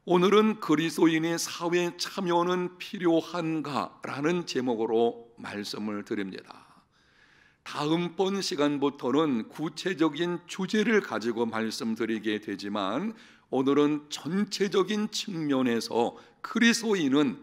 오늘은 그리스도인의 사회 참여는 필요한가라는 제목으로 말씀을 드립니다. 다음번 시간부터는 구체적인 주제를 가지고 말씀드리게 되지만 오늘은 전체적인 측면에서 그리스도인은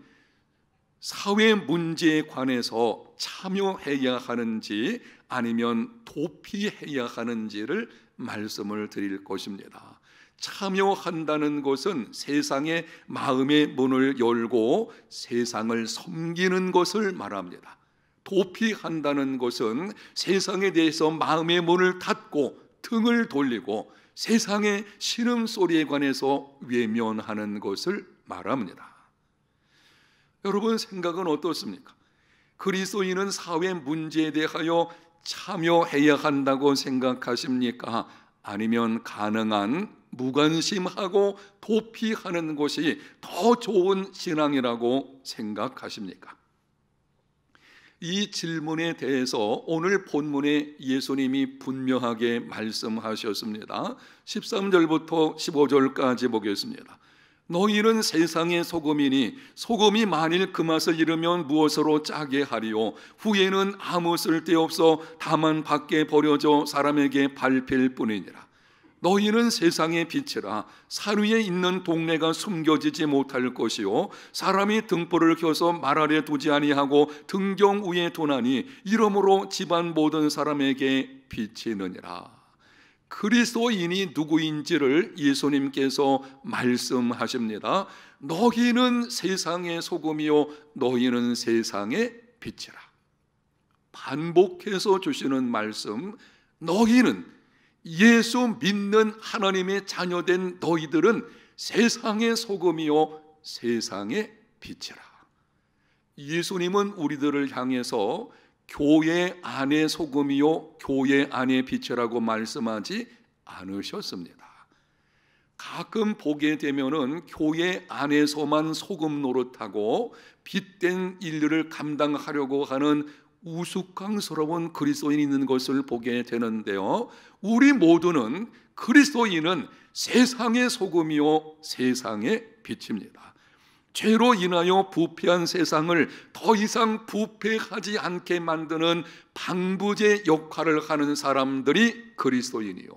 사회 문제에 관해서 참여해야 하는지 아니면 도피해야 하는지를 말씀을 드릴 것입니다. 참여한다는 것은 세상의 마음의 문을 열고 세상을 섬기는 것을 말합니다. 도피한다는 것은 세상에 대해서 마음의 문을 닫고 등을 돌리고 세상의 신음소리에 관해서 외면하는 것을 말합니다. 여러분 생각은 어떻습니까? 그리스도인은 사회 문제에 대하여 참여해야 한다고 생각하십니까? 아니면 가능한 무관심하고 도피하는 것이 더 좋은 신앙이라고 생각하십니까? 이 질문에 대해서 오늘 본문에 예수님이 분명하게 말씀하셨습니다. 13절부터 15절까지 보겠습니다. 너희는 세상의 소금이니 소금이 만일 그 맛을 잃으면 무엇으로 짜게 하리요? 후에는 아무 쓸데없어 다만 밖에 버려져 사람에게 밟힐 뿐이니라. 너희는 세상의 빛이라. 산 위에 있는 동네가 숨겨지지 못할 것이요 사람이 등불을 켜서 말 아래 두지 아니하고 등경 위에 두나니 이러므로 집안 모든 사람에게 비치느니라. 그리스도인이 누구인지를 예수님께서 말씀하십니다. 너희는 세상의 소금이요 너희는 세상의 빛이라. 반복해서 주시는 말씀, 너희는 예수 믿는 하나님의 자녀된 너희들은 세상의 소금이요 세상의 빛이라. 예수님은 우리들을 향해서 교회 안의 소금이요 교회 안의 빛이라고 말씀하지 않으셨습니다. 가끔 보게 되면은 교회 안에서만 소금 노릇하고 빛된 일들을 감당하려고 하는 우스꽝스러운 그리스도인이 있는 것을 보게 되는데요, 우리 모두는 그리스도인은 세상의 소금이요 세상의 빛입니다. 죄로 인하여 부패한 세상을 더 이상 부패하지 않게 만드는 방부제 역할을 하는 사람들이 그리스도인이요,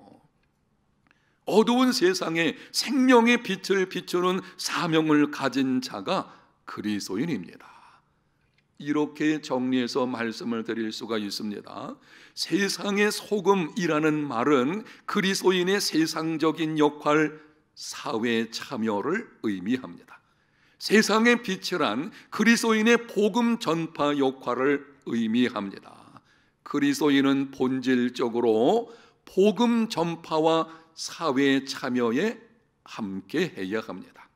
어두운 세상에 생명의 빛을 비추는 사명을 가진 자가 그리스도인입니다. 이렇게 정리해서 말씀을 드릴 수가 있습니다. 세상의 소금이라는 말은 그리스도인의 세상적인 역할, 사회 참여를 의미합니다. 세상의 빛이란 그리스도인의 복음 전파 역할을 의미합니다. 그리스도인은 본질적으로 복음 전파와 사회 참여에 함께 해야 합니다.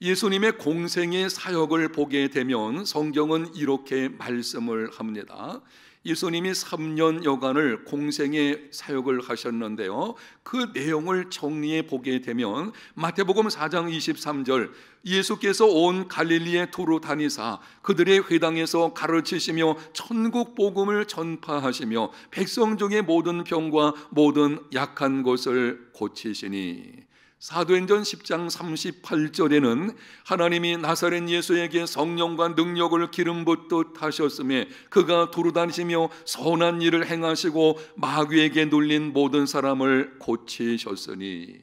예수님의 공생의 사역을 보게 되면 성경은 이렇게 말씀을 합니다. 예수님이 3년여간을 공생의 사역을 하셨는데요, 그 내용을 정리해 보게 되면 마태복음 4장 23절, 예수께서 온 갈릴리에 두루 다니사 그들의 회당에서 가르치시며 천국 복음을 전파하시며 백성 중의 모든 병과 모든 약한 것을 고치시니, 사도행전 10장 38절에는 하나님이 나사렛 예수에게 성령과 능력을 기름 붓듯 하셨음에 그가 두루다니시며 선한 일을 행하시고 마귀에게 눌린 모든 사람을 고치셨으니,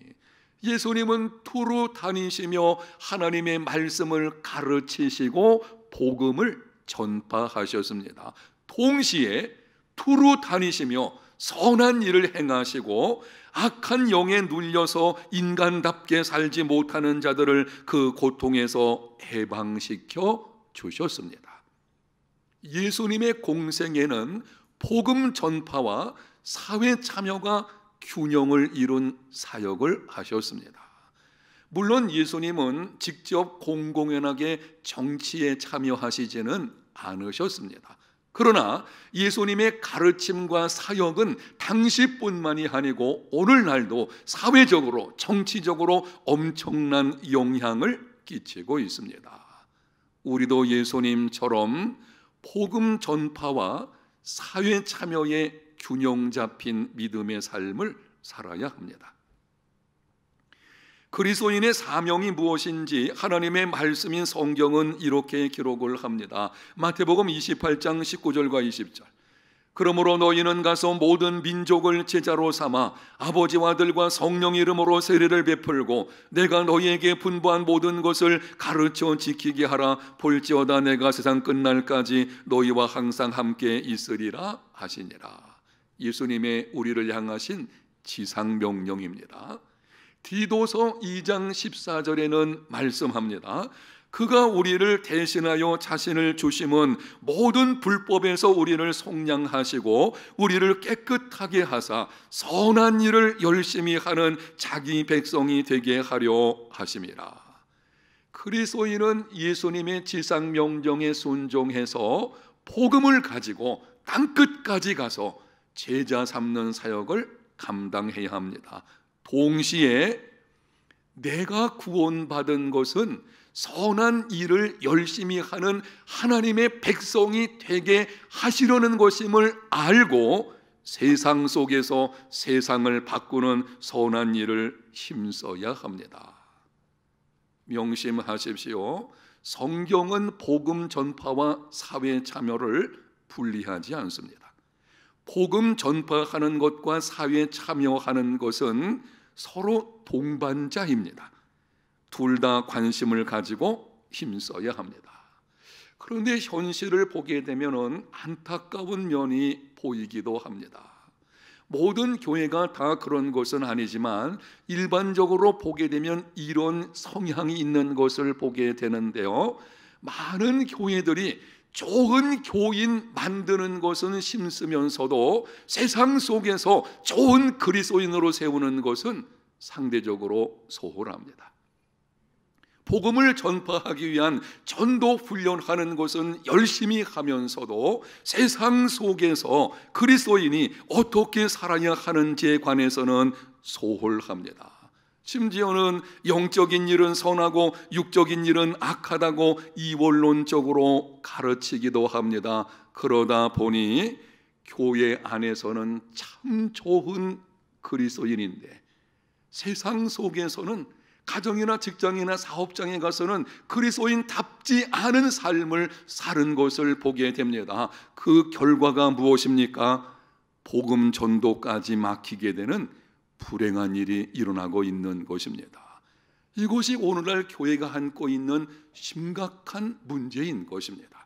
예수님은 두루 다니시며 하나님의 말씀을 가르치시고 복음을 전파하셨습니다. 동시에 두루 다니시며 선한 일을 행하시고 악한 영에 눌려서 인간답게 살지 못하는 자들을 그 고통에서 해방시켜 주셨습니다. 예수님의 공생에는 복음 전파와 사회 참여가 균형을 이룬 사역을 하셨습니다. 물론 예수님은 직접 공공연하게 정치에 참여하시지는 않으셨습니다. 그러나 예수님의 가르침과 사역은 당시뿐만이 아니고 오늘날도 사회적으로 정치적으로 엄청난 영향을 끼치고 있습니다. 우리도 예수님처럼 복음 전파와 사회 참여의 균형 잡힌 믿음의 삶을 살아야 합니다. 그리스도인의 사명이 무엇인지 하나님의 말씀인 성경은 이렇게 기록을 합니다. 마태복음 28장 19절과 20절. 그러므로 너희는 가서 모든 민족을 제자로 삼아 아버지와 아들과 성령 이름으로 세례를 베풀고 내가 너희에게 분부한 모든 것을 가르쳐 지키게 하라. 볼지어다 내가 세상 끝날까지 너희와 항상 함께 있으리라 하시니라. 예수님의 우리를 향하신 지상명령입니다. 디도서 2장 14절에는 말씀합니다. 그가 우리를 대신하여 자신을 주심은 모든 불법에서 우리를 속량하시고 우리를 깨끗하게 하사 선한 일을 열심히 하는 자기 백성이 되게 하려 하심이라. 그리스도인은 예수님의 지상명령에 순종해서 복음을 가지고 땅끝까지 가서 제자 삼는 사역을 감당해야 합니다. 동시에 내가 구원받은 것은 선한 일을 열심히 하는 하나님의 백성이 되게 하시려는 것임을 알고 세상 속에서 세상을 바꾸는 선한 일을 힘써야 합니다. 명심하십시오. 성경은 복음 전파와 사회 참여를 분리하지 않습니다. 복음 전파하는 것과 사회 참여하는 것은 서로 동반자입니다. 둘 다 관심을 가지고 힘써야 합니다. 그런데 현실을 보게 되면 안타까운 면이 보이기도 합니다. 모든 교회가 다 그런 것은 아니지만 일반적으로 보게 되면 이런 성향이 있는 것을 보게 되는데요. 많은 교회들이 좋은 교인 만드는 것은 힘쓰면서도 세상 속에서 좋은 그리스도인으로 세우는 것은 상대적으로 소홀합니다. 복음을 전파하기 위한 전도 훈련하는 것은 열심히 하면서도 세상 속에서 그리스도인이 어떻게 살아야 하는지에 관해서는 소홀합니다. 심지어는 영적인 일은 선하고 육적인 일은 악하다고 이원론적으로 가르치기도 합니다. 그러다 보니 교회 안에서는 참 좋은 그리스도인인데 세상 속에서는 가정이나 직장이나 사업장에 가서는 그리스도인답지 않은 삶을 사는 것을 보게 됩니다. 그 결과가 무엇입니까? 복음 전도까지 막히게 되는 불행한 일이 일어나고 있는 것입니다. 이것이 오늘날 교회가 안고 있는 심각한 문제인 것입니다.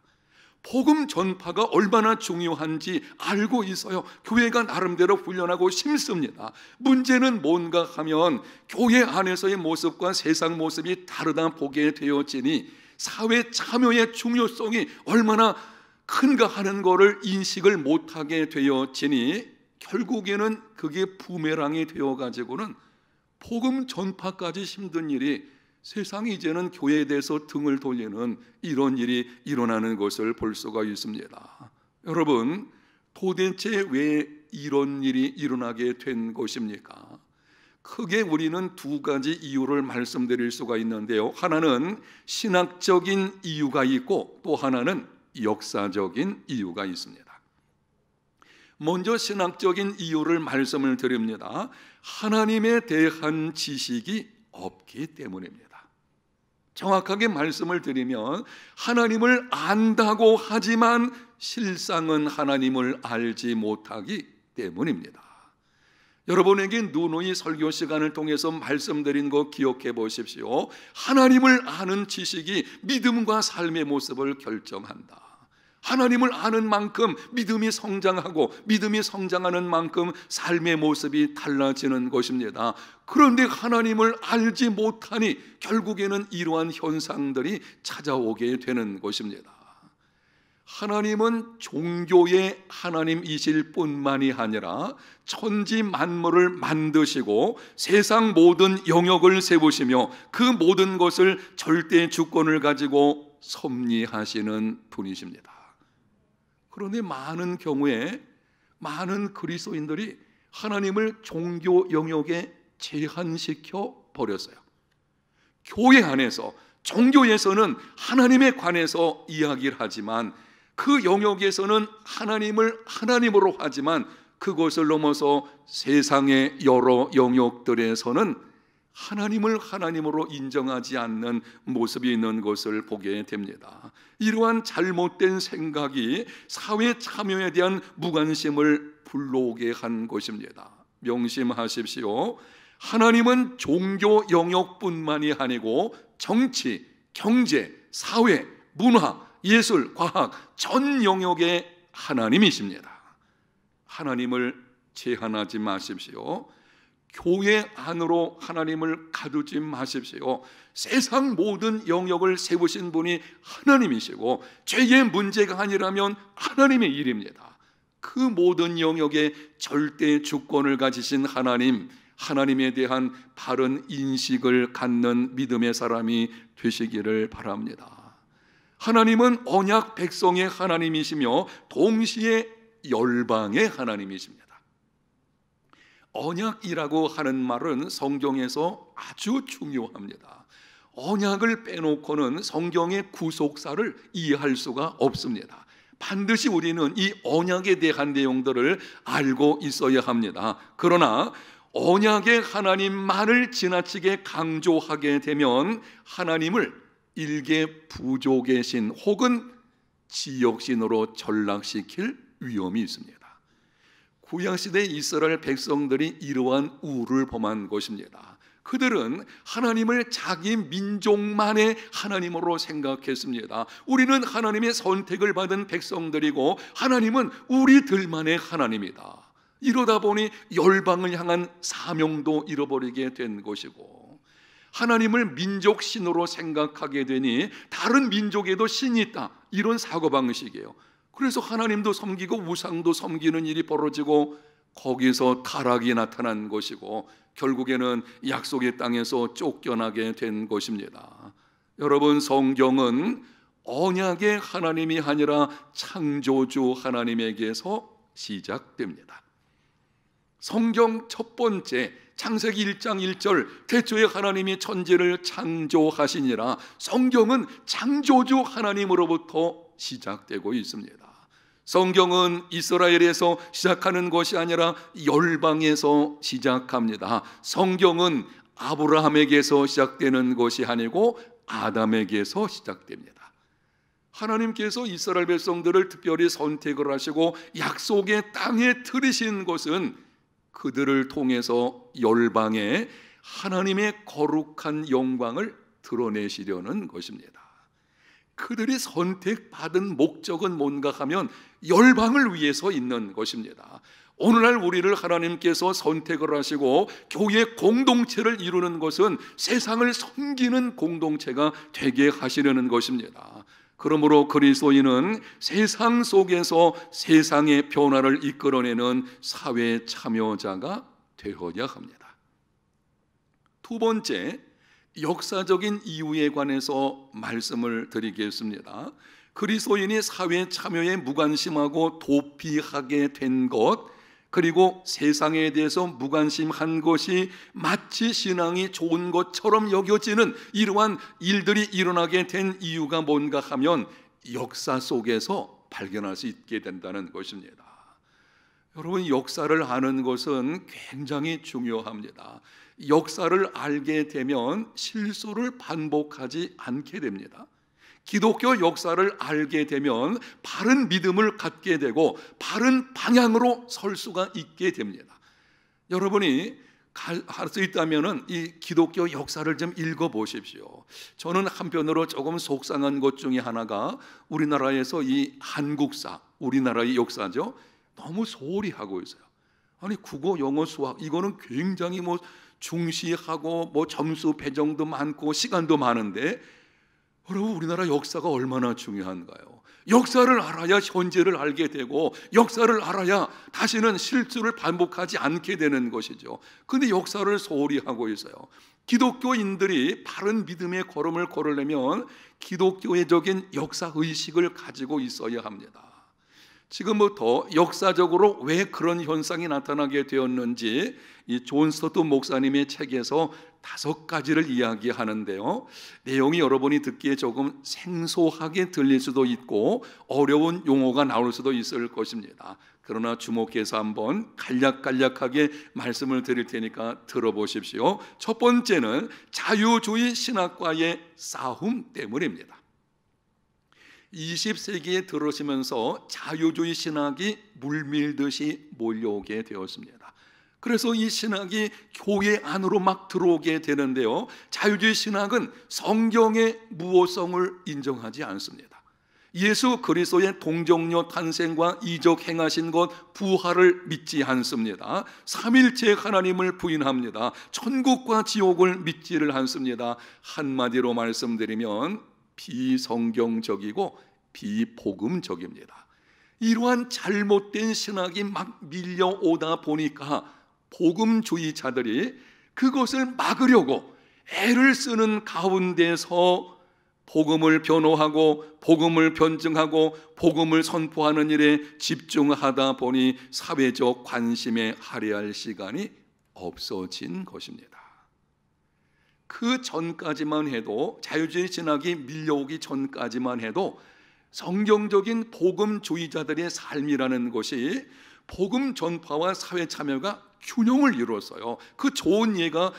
복음 전파가 얼마나 중요한지 알고 있어요. 교회가 나름대로 훈련하고 심습니다. 문제는 뭔가 하면 교회 안에서의 모습과 세상 모습이 다르다 보게 되어지니 사회 참여의 중요성이 얼마나 큰가 하는 것을 인식을 못하게 되어지니 결국에는 그게 부메랑이 되어가지고는 복음 전파까지 힘든 일이 세상이 이제는 교회에 대해서 등을 돌리는 이런 일이 일어나는 것을 볼 수가 있습니다. 여러분, 도대체 왜 이런 일이 일어나게 된 것입니까? 크게 우리는 두 가지 이유를 말씀드릴 수가 있는데요. 하나는 신학적인 이유가 있고 또 하나는 역사적인 이유가 있습니다. 먼저 신학적인 이유를 말씀을 드립니다. 하나님에 대한 지식이 없기 때문입니다. 정확하게 말씀을 드리면 하나님을 안다고 하지만 실상은 하나님을 알지 못하기 때문입니다. 여러분에게 누누이 설교 시간을 통해서 말씀드린 거 기억해 보십시오. 하나님을 아는 지식이 믿음과 삶의 모습을 결정한다. 하나님을 아는 만큼 믿음이 성장하고 믿음이 성장하는 만큼 삶의 모습이 달라지는 것입니다. 그런데 하나님을 알지 못하니 결국에는 이러한 현상들이 찾아오게 되는 것입니다. 하나님은 종교의 하나님이실 뿐만이 아니라 천지 만물을 만드시고 세상 모든 영역을 세우시며 그 모든 것을 절대 주권을 가지고 섭리하시는 분이십니다. 그런데 많은 경우에 많은 그리스도인들이 하나님을 종교 영역에 제한시켜 버렸어요. 교회 안에서 종교에서는 하나님에 관해서 이야기를 하지만 그 영역에서는 하나님을 하나님으로 하지만 그것을 넘어서 세상의 여러 영역들에서는 하나님을 하나님으로 인정하지 않는 모습이 있는 것을 보게 됩니다. 이러한 잘못된 생각이 사회 참여에 대한 무관심을 불러오게 한 것입니다. 명심하십시오. 하나님은 종교 영역뿐만이 아니고 정치, 경제, 사회, 문화, 예술, 과학 전 영역의 하나님이십니다. 하나님을 제한하지 마십시오. 교회 안으로 하나님을 가두지 마십시오. 세상 모든 영역을 세우신 분이 하나님이시고 죄의 문제가 아니라면 하나님의 일입니다. 그 모든 영역에 절대 주권을 가지신 하나님, 하나님에 대한 바른 인식을 갖는 믿음의 사람이 되시기를 바랍니다. 하나님은 언약 백성의 하나님이시며 동시에 열방의 하나님이십니다. 언약이라고 하는 말은 성경에서 아주 중요합니다. 언약을 빼놓고는 성경의 구속사를 이해할 수가 없습니다. 반드시 우리는 이 언약에 대한 내용들을 알고 있어야 합니다. 그러나 언약의 하나님만을 지나치게 강조하게 되면 하나님을 일개 부족의 신 혹은 지역신으로 전락시킬 위험이 있습니다. 구약시대 이스라엘 백성들이 이러한 우를 범한 것입니다. 그들은 하나님을 자기 민족만의 하나님으로 생각했습니다. 우리는 하나님의 선택을 받은 백성들이고 하나님은 우리들만의 하나님이다. 이러다 보니 열방을 향한 사명도 잃어버리게 된 것이고, 하나님을 민족 신으로 생각하게 되니 다른 민족에도 신이 있다, 이런 사고방식이에요. 그래서 하나님도 섬기고 우상도 섬기는 일이 벌어지고 거기서 타락이 나타난 것이고 결국에는 약속의 땅에서 쫓겨나게 된 것입니다. 여러분, 성경은 언약의 하나님이 아니라 창조주 하나님에게서 시작됩니다. 성경 첫 번째 창세기 1장 1절 태초에 하나님이 천지를 창조하시니라, 성경은 창조주 하나님으로부터 시작되고 있습니다. 성경은 이스라엘에서 시작하는 것이 아니라 열방에서 시작합니다. 성경은 아브라함에게서 시작되는 것이 아니고 아담에게서 시작됩니다. 하나님께서 이스라엘 백성들을 특별히 선택을 하시고 약속의 땅에 들이신 것은 그들을 통해서 열방에 하나님의 거룩한 영광을 드러내시려는 것입니다. 그들이 선택받은 목적은 뭔가 하면 열방을 위해서 있는 것입니다. 오늘날 우리를 하나님께서 선택을 하시고 교회 공동체를 이루는 것은 세상을 섬기는 공동체가 되게 하시려는 것입니다. 그러므로 그리스도인은 세상 속에서 세상의 변화를 이끌어내는 사회 참여자가 되어야 합니다. 두 번째, 역사적인 이유에 관해서 말씀을 드리겠습니다. 그리스도인이 사회 참여에 무관심하고 도피하게 된 것, 그리고 세상에 대해서 무관심한 것이 마치 신앙이 좋은 것처럼 여겨지는 이러한 일들이 일어나게 된 이유가 뭔가 하면 역사 속에서 발견할 수 있게 된다는 것입니다. 여러분, 역사를 아는 것은 굉장히 중요합니다. 역사를 알게 되면 실수를 반복하지 않게 됩니다. 기독교 역사를 알게 되면 바른 믿음을 갖게 되고 바른 방향으로 설 수가 있게 됩니다. 여러분이 할 수 있다면 이 기독교 역사를 좀 읽어보십시오. 저는 한편으로 조금 속상한 것 중에 하나가 우리나라에서 이 한국사, 우리나라의 역사죠, 너무 소홀히 하고 있어요. 아니, 국어, 영어, 수학 이거는 굉장히 중시하고 점수 배정도 많고 시간도 많은데, 여러분, 우리나라 역사가 얼마나 중요한가요? 역사를 알아야 현재를 알게 되고 역사를 알아야 다시는 실수를 반복하지 않게 되는 것이죠. 그런데 역사를 소홀히 하고 있어요. 기독교인들이 바른 믿음의 걸음을 걸으려면 기독교적인 역사의식을 가지고 있어야 합니다. 지금부터 역사적으로 왜 그런 현상이 나타나게 되었는지 이 존 스토트 목사님의 책에서 5가지를 이야기하는데요, 내용이 여러분이 듣기에 조금 생소하게 들릴 수도 있고 어려운 용어가 나올 수도 있을 것입니다. 그러나 주목해서 한번 간략간략하게 말씀을 드릴 테니까 들어보십시오. 첫 번째는 자유주의 신학과의 싸움 때문입니다. 20세기에 들어오시면서 자유주의 신학이 물밀듯이 몰려오게 되었습니다. 그래서 이 신학이 교회 안으로 막 들어오게 되는데요, 자유주의 신학은 성경의 무호성을 인정하지 않습니다. 예수 그리스도의 동정녀 탄생과 이적 행하신 것, 부활을 믿지 않습니다. 삼일체 하나님을 부인합니다. 천국과 지옥을 믿지를 않습니다. 한마디로 말씀드리면 비성경적이고 비복음적입니다. 이러한 잘못된 신학이 막 밀려오다 보니까 복음주의자들이 그것을 막으려고 애를 쓰는 가운데서 복음을 변호하고 복음을 변증하고 복음을 선포하는 일에 집중하다 보니 사회적 관심에 할애할 시간이 없어진 것입니다. 그 전까지만 해도, 자유주의 신학이 밀려오기 전까지만 해도 성경적인 복음주의자들의 삶이라는 것이 복음 전파와 사회 참여가 균형을 이루었어요. 그 좋은 예가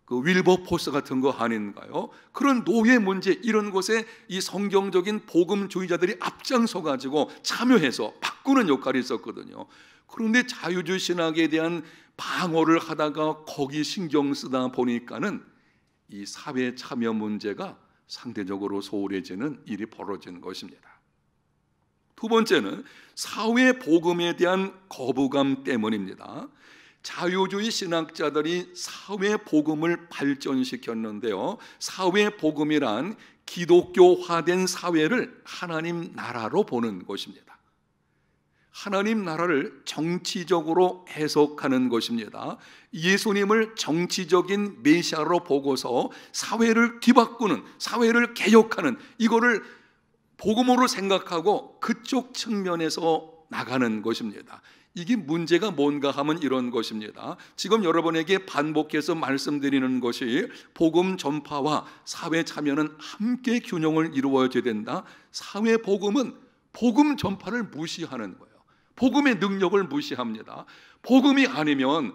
그 윌버포스 같은 거 아닌가요? 그런 노예 문제, 이런 것에 이 성경적인 복음주의자들이 앞장서 가지고 참여해서 바꾸는 역할이 있었거든요. 그런데 자유주의 신학에 대한 방어를 하다가 거기 신경 쓰다 보니까는 이 사회 참여 문제가 상대적으로 소홀해지는 일이 벌어진 것입니다. 두 번째는 사회 복음에 대한 거부감 때문입니다. 자유주의 신학자들이 사회 복음을 발전시켰는데요, 사회 복음이란 기독교화된 사회를 하나님 나라로 보는 것입니다. 하나님 나라를 정치적으로 해석하는 것입니다. 예수님을 정치적인 메시아로 보고서 사회를 뒤바꾸는, 사회를 개혁하는, 이거를 복음으로 생각하고 그쪽 측면에서 나가는 것입니다. 이게 문제가 뭔가 하면 이런 것입니다. 지금 여러분에게 반복해서 말씀드리는 것이 복음 전파와 사회 참여는 함께 균형을 이루어야 된다. 사회 복음은 복음 전파를 무시하는 거예요. 복음의 능력을 무시합니다. 복음이 아니면,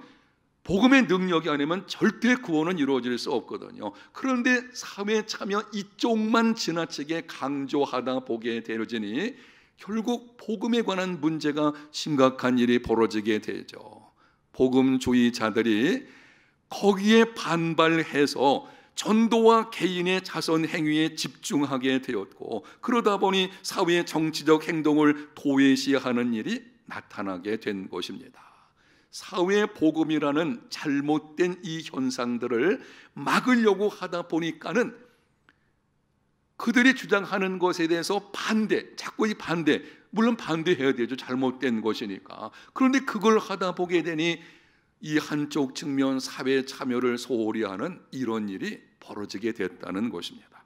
복음의 능력이 아니면 절대 구원은 이루어질 수 없거든요. 그런데 사회 참여 이쪽만 지나치게 강조하다 보게 되어지니 결국 복음에 관한 문제가 심각한 일이 벌어지게 되죠. 복음주의자들이 거기에 반발해서 전도와 개인의 자선 행위에 집중하게 되었고, 그러다 보니 사회의 정치적 행동을 도외시하는 일이 나타나게 된 것입니다. 사회 복음이라는 잘못된 이 현상들을 막으려고 하다 보니까는 그들이 주장하는 것에 대해서 반대, 자꾸 이 반대, 물론 반대해야 되죠. 잘못된 것이니까. 그런데 그걸 하다 보게 되니 이 한쪽 측면 사회 참여를 소홀히 하는 이런 일이 벌어지게 됐다는 것입니다.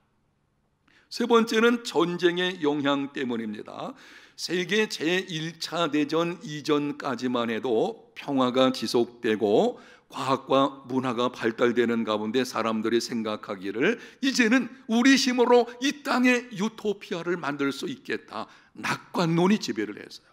세 번째는 전쟁의 영향 때문입니다. 세계 제1차 대전 이전까지만 해도 평화가 지속되고 과학과 문화가 발달되는 가운데 사람들이 생각하기를 이제는 우리 힘으로 이 땅에 유토피아를 만들 수 있겠다, 낙관론이 지배를 했어요.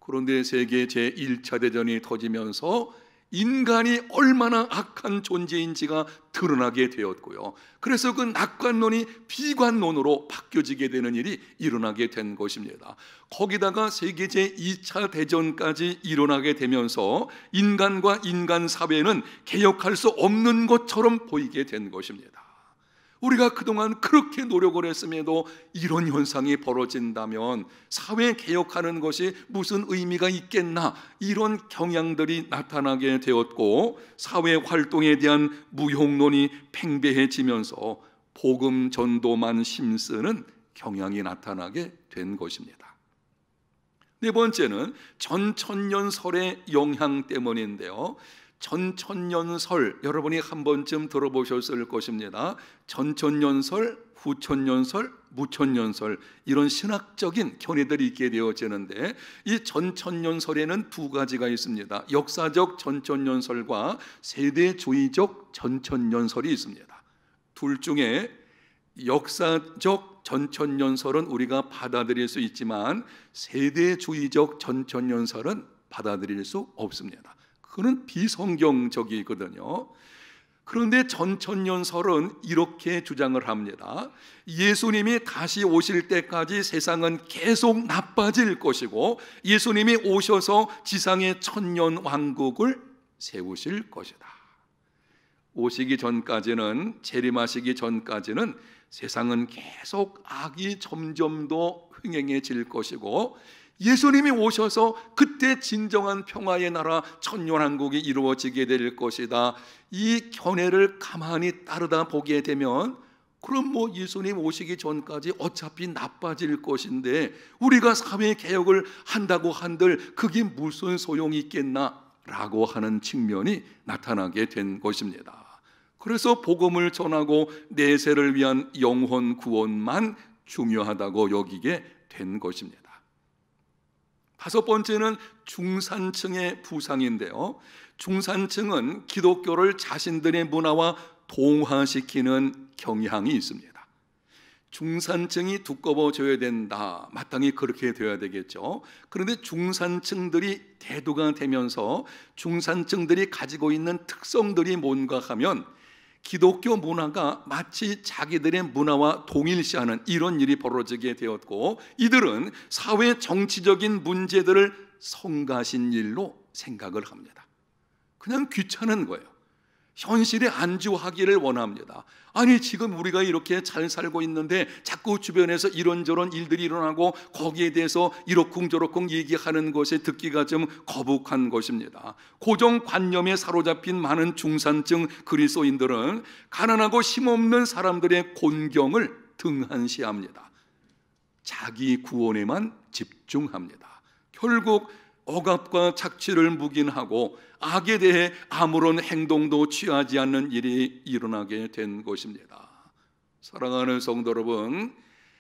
그런데 세계 제1차 대전이 터지면서 인간이 얼마나 악한 존재인지가 드러나게 되었고요, 그래서 그 낙관론이 비관론으로 바뀌어지게 되는 일이 일어나게 된 것입니다. 거기다가 세계 제2차 대전까지 일어나게 되면서 인간과 인간 사회는 개혁할 수 없는 것처럼 보이게 된 것입니다. 우리가 그동안 그렇게 노력을 했음에도 이런 현상이 벌어진다면 사회 개혁하는 것이 무슨 의미가 있겠나, 이런 경향들이 나타나게 되었고, 사회 활동에 대한 무용론이 팽배해지면서 복음 전도만 힘쓰는 경향이 나타나게 된 것입니다. 네 번째는 전천년설의 영향 때문인데요, 전천년설, 여러분이 한 번쯤 들어보셨을 것입니다. 전천년설, 후천년설, 무천년설, 이런 신학적인 견해들이 있게 되어지는데, 이 전천년설에는 두 가지가 있습니다. 역사적 전천년설과 세대주의적 전천년설이 있습니다. 둘 중에 역사적 전천년설은 우리가 받아들일 수 있지만 세대주의적 전천년설은 받아들일 수 없습니다. 그건 비성경적이거든요. 그런데 전천년설은 이렇게 주장을 합니다. 예수님이 다시 오실 때까지 세상은 계속 나빠질 것이고 예수님이 오셔서 지상의 천년 왕국을 세우실 것이다. 오시기 전까지는, 재림하시기 전까지는 세상은 계속 악이 점점 더 흥행해질 것이고 예수님이 오셔서 그때 진정한 평화의 나라 천년왕국이 이루어지게 될 것이다. 이 견해를 가만히 따르다 보게 되면 그럼 뭐 예수님 오시기 전까지 어차피 나빠질 것인데 우리가 사회개혁을 한다고 한들 그게 무슨 소용이 있겠나 라고 하는 측면이 나타나게 된 것입니다. 그래서 복음을 전하고 내세를 위한 영혼 구원만 중요하다고 여기게 된 것입니다. 다섯 번째는 중산층의 부상인데요. 중산층은 기독교를 자신들의 문화와 동화시키는 경향이 있습니다. 중산층이 두꺼워져야 된다. 마땅히 그렇게 되어야 되겠죠. 그런데 중산층들이 대두가 되면서 중산층들이 가지고 있는 특성들이 뭔가 하면 기독교 문화가 마치 자기들의 문화와 동일시하는 이런 일이 벌어지게 되었고 이들은 사회 정치적인 문제들을 성가신 일로 생각을 합니다. 그냥 귀찮은 거예요. 현실에 안주하기를 원합니다. 아니 지금 우리가 이렇게 잘 살고 있는데 자꾸 주변에서 이런저런 일들이 일어나고 거기에 대해서 이러쿵저러쿵 얘기하는 것에 듣기가 좀 거북한 것입니다. 고정관념에 사로잡힌 많은 중산층 그리스도인들은 가난하고 힘없는 사람들의 곤경을 등한시합니다. 자기 구원에만 집중합니다. 결국 억압과 착취를 묵인하고 악에 대해 아무런 행동도 취하지 않는 일이 일어나게 된 것입니다. 사랑하는 성도 여러분,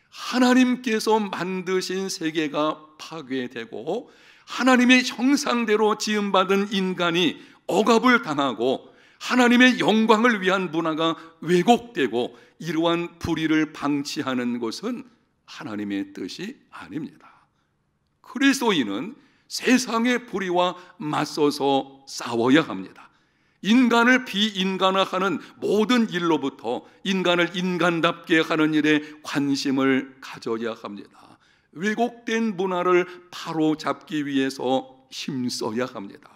하나님께서 만드신 세계가 파괴되고 하나님의 형상대로 지음받은 인간이 억압을 당하고 하나님의 영광을 위한 문화가 왜곡되고 이러한 불의를 방치하는 것은 하나님의 뜻이 아닙니다. 그리스도인은 세상의 불의와 맞서서 싸워야 합니다. 인간을 비인간화하는 모든 일로부터 인간을 인간답게 하는 일에 관심을 가져야 합니다. 왜곡된 문화를 바로잡기 위해서 힘써야 합니다.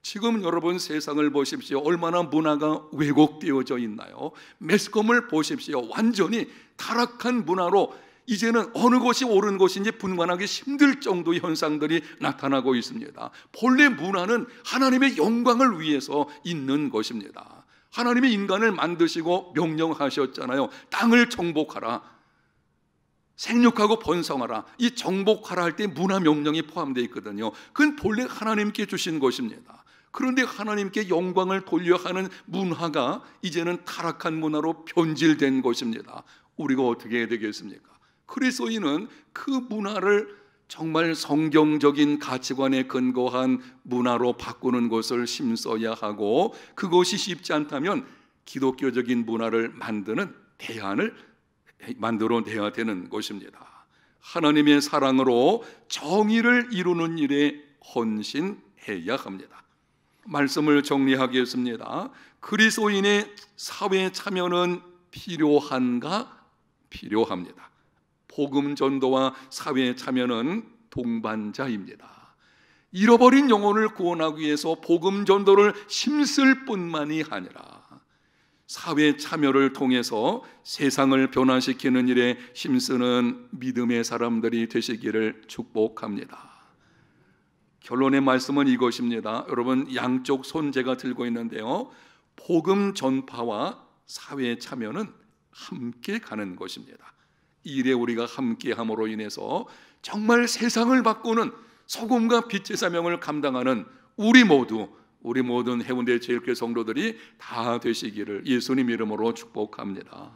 지금 여러분 세상을 보십시오. 얼마나 문화가 왜곡되어져 있나요? 매스컴을 보십시오. 완전히 타락한 문화로 이제는 어느 것이 옳은 것인지 분간하기 힘들 정도의 현상들이 나타나고 있습니다. 본래 문화는 하나님의 영광을 위해서 있는 것입니다. 하나님이 인간을 만드시고 명령하셨잖아요. 땅을 정복하라, 생육하고 번성하라. 이 정복하라 할 때 문화 명령이 포함되어 있거든요. 그건 본래 하나님께 주신 것입니다. 그런데 하나님께 영광을 돌려 하는 문화가 이제는 타락한 문화로 변질된 것입니다. 우리가 어떻게 해야 되겠습니까? 그리스도인은 그 문화를 정말 성경적인 가치관에 근거한 문화로 바꾸는 것을 힘써야 하고 그것이 쉽지 않다면 기독교적인 문화를 만드는 대안을 만들어내야 되는 것입니다. 하나님의 사랑으로 정의를 이루는 일에 헌신해야 합니다. 말씀을 정리하겠습니다. 그리스도인의 사회 참여는 필요한가? 필요합니다. 복음 전도와 사회 참여는 동반자입니다. 잃어버린 영혼을 구원하기 위해서 복음 전도를 힘쓸 뿐만이 아니라 사회 참여를 통해서 세상을 변화시키는 일에 힘쓰는 믿음의 사람들이 되시기를 축복합니다. 결론의 말씀은 이것입니다. 여러분 양쪽 손 제가 들고 있는데요. 복음 전파와 사회 참여는 함께 가는 것입니다. 이 일에 우리가 함께함으로 인해서 정말 세상을 바꾸는 소금과 빛의 사명을 감당하는 우리 모든 해운대 제일교회 성도들이 다 되시기를 예수님 이름으로 축복합니다.